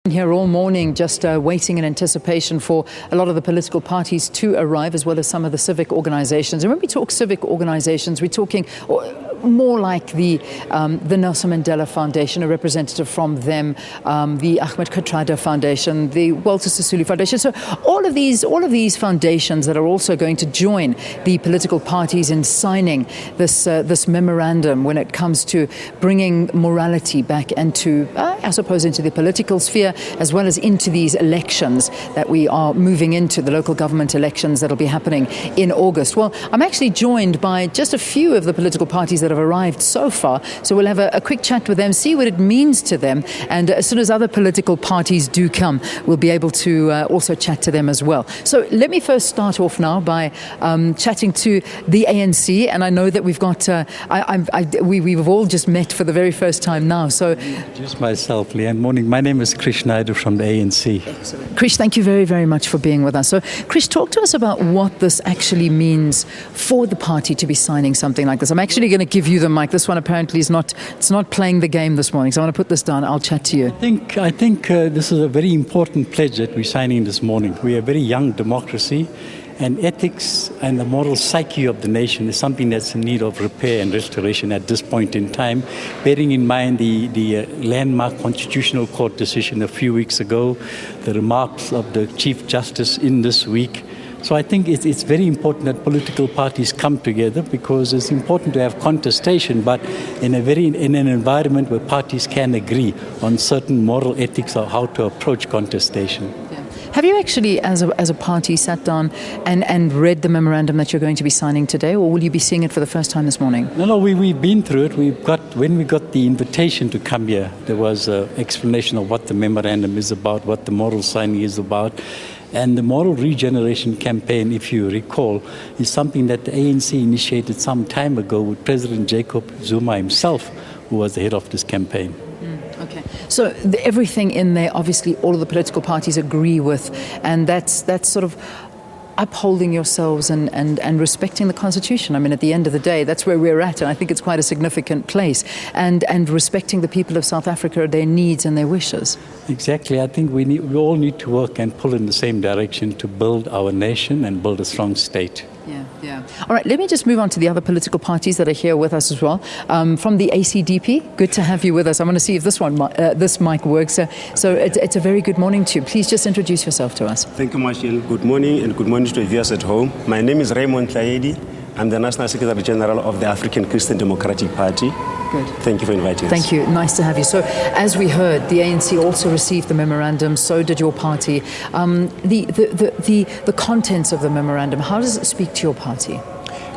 Here all morning, just waiting in anticipation for a lot of the political parties to arrive, as well as some of the civic organizations. And when we talk civic organizations, we're talking more like the Nelson Mandela Foundation, a representative from them, the Ahmed Kathrada Foundation, the Walter Sisulu Foundation. So all of these foundations that are also going to join the political parties in signing this memorandum when it comes to bringing morality back into, I suppose, into the political sphere, as well as into these elections that we are moving into, the local government elections that will be happening in August. Well, I'm actually joined by just a few of the political parties that have arrived so far, so we'll have a quick chat with them, see what it means to them, and as soon as other political parties do come, we'll be able to also chat to them as well. So let me first start off now by chatting to the ANC, and I know that we've got, we've all just met for the very first time now, so... Just myself, Leanne. Morning. My name is Krish Naidu from the ANC. Excellent. Krish, thank you very, very much for being with us. So, Krish, talk to us about what this actually means for the party to be signing something like this. I'm actually going to give you the mic. This one apparently is not playing the game this morning, so I want to put this down. I'll chat to you. I think this is a very important pledge that we're signing this morning. We are a very young democracy, and ethics and the moral psyche of the nation is something that's in need of repair and restoration at this point in time, bearing in mind the landmark Constitutional Court decision a few weeks ago, the remarks of the Chief Justice in this week. So I think it's very important that political parties come together, because it's important to have contestation, but in an environment where parties can agree on certain moral ethics of how to approach contestation. Have you actually, as a party, sat down and read the memorandum that you're going to be signing today, or will you be seeing it for the first time this morning? No, we've been through it. When we got the invitation to come here, there was an explanation of what the memorandum is about, what the moral signing is about. And the moral regeneration campaign, if you recall, is something that the ANC initiated some time ago with President Jacob Zuma himself, who was the head of this campaign. Okay, so everything in there, obviously, all of the political parties agree with, and that's sort of upholding yourselves and respecting the Constitution. I mean, at the end of the day, that's where we're at, and I think it's quite a significant place, and respecting the people of South Africa, their needs and their wishes. Exactly. I think we all need to work and pull in the same direction to build our nation and build a strong state. Yeah. All right, let me just move on to the other political parties that are here with us as well. From the ACDP, good to have you with us. I want to see if this mic works. So it's a very good morning to you. Please just introduce yourself to us. Thank you, Marshall. Good morning, and good morning to the viewers at home. My name is Raymond Tlaeli. I'm the National Secretary General of the African Christian Democratic Party. Good. Thank you for inviting us. Thank you. Nice to have you. So, as we heard, the ANC also received the memorandum. So did your party. The contents of the memorandum, how does it speak to your party?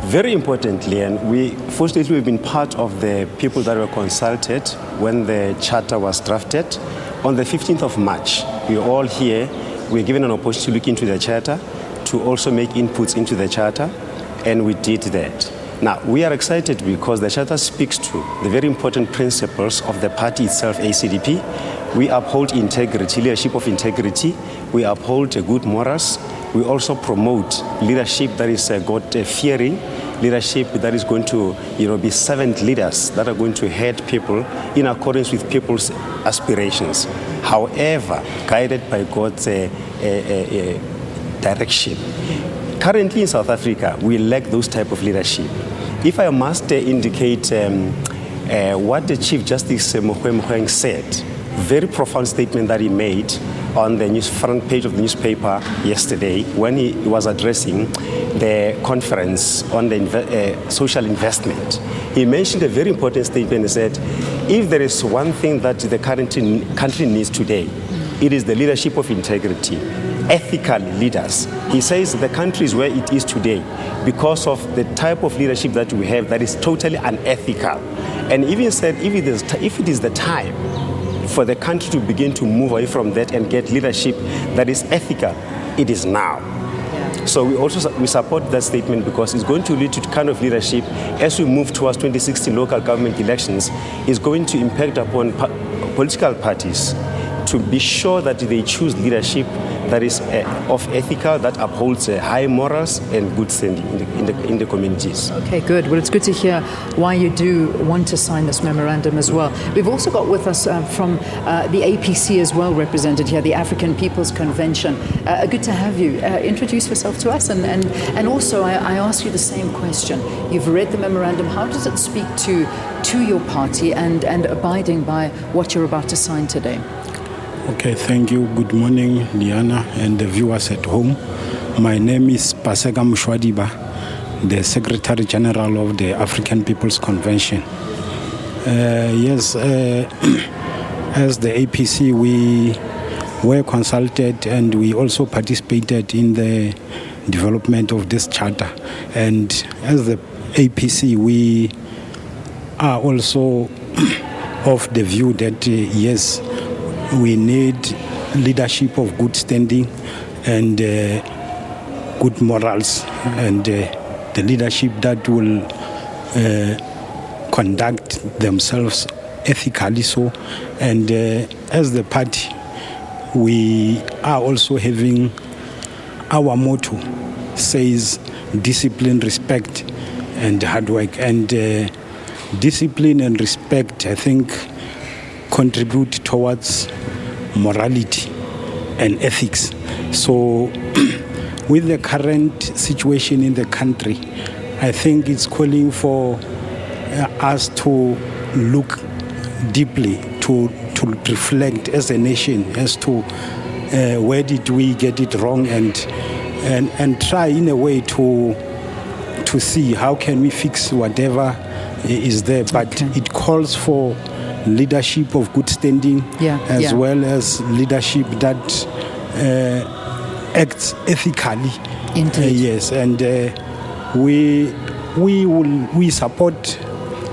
Very importantly, and fortunately, we've been part of the people that were consulted when the charter was drafted. On the 15th of March, we are all here. We were given an opportunity to look into the charter, to also make inputs into the charter, and we did that. Now, we are excited because the charter speaks to the very important principles of the party itself, ACDP. We uphold integrity, leadership of integrity. We uphold good morals. We also promote leadership that is God-fearing, leadership that is going to be servant leaders that are going to head people in accordance with people's aspirations. However, guided by God's direction. Currently in South Africa, we lack those type of leadership. If I must indicate what the Chief Justice Mokoena said, very profound statement that he made on the front page of the newspaper yesterday when he was addressing the conference on the social investment. He mentioned a very important statement. He said, if there is one thing that the country needs today, it is the leadership of integrity, ethical leaders. He says the country is where it is today because of the type of leadership that we have that is totally unethical. And even said if it is the time for the country to begin to move away from that and get leadership that is ethical, it is now. So we support that statement because it's going to lead to the kind of leadership as we move towards 2016 local government elections. Is going to impact upon political parties to be sure that they choose leadership that is of ethical, that upholds high morals and good standing in the communities. Okay, good. Well, it's good to hear why you do want to sign this memorandum as well. We've also got with us from the APC as well represented here, the African People's Convention. Good to have you. Introduce yourself to us, and also I ask you the same question. You've read the memorandum. How does it speak to your party and abiding by what you're about to sign today? Okay, thank you. Good morning, Liana and the viewers at home. My name is Paseka Mshwadiba, the Secretary General of the African People's Convention. Yes, as the APC, we were consulted and we also participated in the development of this charter. And as the APC, we are also of the view that, yes, we need leadership of good standing and good morals, and the leadership that will conduct themselves ethically so. And as the party, we are also having our motto says discipline, respect, and hard work. And discipline and respect, I think, contribute towards morality and ethics. So with the current situation in the country, I think it's calling for us to look deeply, to reflect as a nation as to where did we get it wrong, and try in a way to see how can we fix whatever is there. But it calls for leadership of good standing, as well as leadership that acts ethically. Indeed. Yes, and we support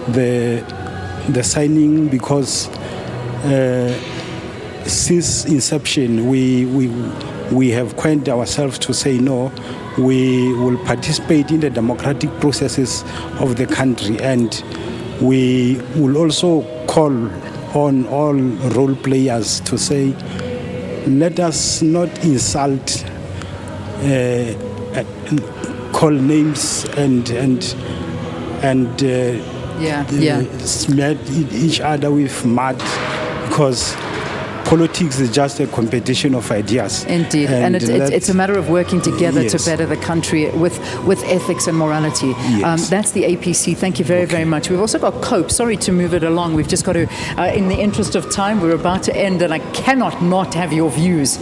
the signing because since inception we have coined ourselves to say no. We will participate in the democratic processes of the country, and we will also call on all role players to say, let us not insult, call names and smear each other with mud, because politics is just a competition of ideas. Indeed, and it's a matter of working together to better the country with ethics and morality. Yes. That's the APC. Thank you very, very much. We've also got COPE. Sorry to move it along. We've just got to, in the interest of time, we're about to end, and I cannot not have your views.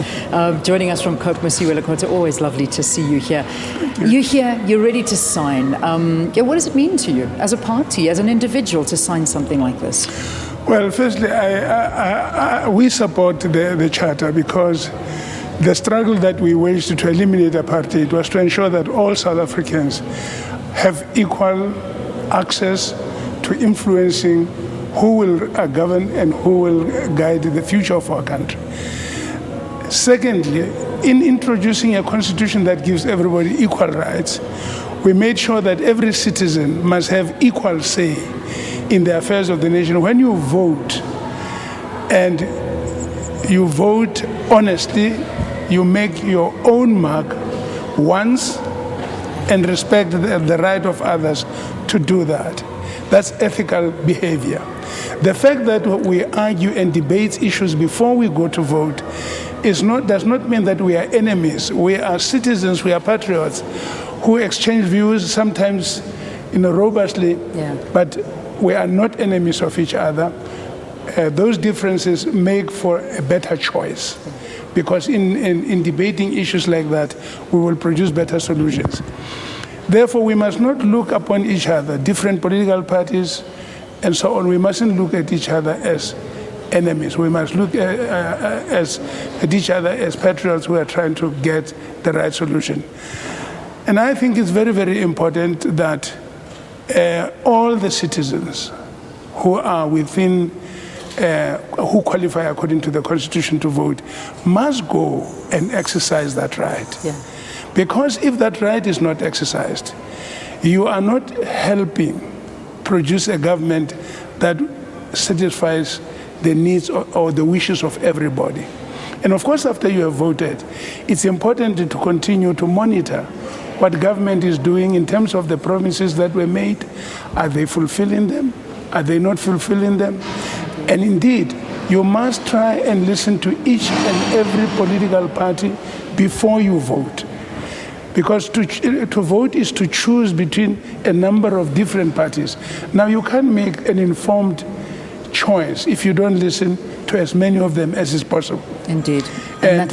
Joining us from COPE, Masiwe Lakota, always lovely to see you here. You're here, you're ready to sign. What does it mean to you as a party, as an individual, to sign something like this? Well, firstly, we support the Charter because the struggle that we waged to eliminate apartheid was to ensure that all South Africans have equal access to influencing who will govern and who will guide the future of our country. Secondly, in introducing a constitution that gives everybody equal rights, we made sure that every citizen must have equal say in the affairs of the nation. When you vote, and you vote honestly, you make your own mark once and respect the right of others to do that. That's ethical behavior. The fact that we argue and debate issues before we go to vote does not mean that we are enemies. We are citizens, we are patriots who exchange views, sometimes robustly, but we are not enemies of each other. Those differences make for a better choice, because in debating issues like that, we will produce better solutions. Therefore, we must not look upon each other, different political parties and so on. We mustn't look at each other as enemies. We must look at each other as patriots who are trying to get the right solution. And I think it's very, very important that all the citizens who are within, who qualify according to the Constitution to vote, must go and exercise that right. Yeah. Because if that right is not exercised, you are not helping produce a government that satisfies the needs or the wishes of everybody. And of course, after you have voted, it's important to continue to monitor what government is doing in terms of the promises that were made. Are they fulfilling them? Are they not fulfilling them? And indeed, you must try and listen to each and every political party before you vote. Because to vote is to choose between a number of different parties. Now, you can't make an informed choice if you don't listen to as many of them as is possible. Indeed. And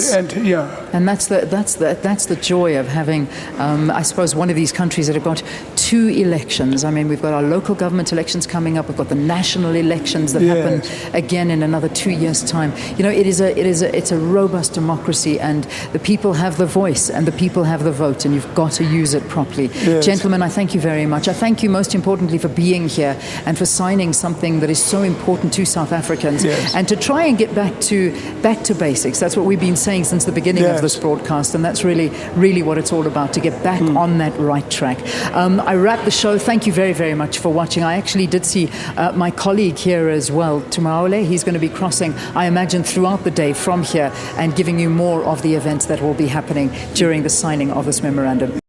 that's the joy of having, I suppose, one of these countries that have got two elections. I mean, we've got our local government elections coming up. We've got the national elections that happen again in another 2 years' time. You know, it's a robust democracy, and the people have the voice and the people have the vote, and you've got to use it properly. Yes. Gentlemen, I thank you very much. I thank you most importantly for being here and for signing something that is so important to South Africans, and to try and get back to basics. That's what we've been saying since the beginning of this broadcast, and that's really what it's all about, to get back on that right track. I wrap the show. Thank you very, very much for watching. I actually did see my colleague here as well, Tumaole. He's going to be crossing, I imagine, throughout the day from here and giving you more of the events that will be happening during the signing of this memorandum.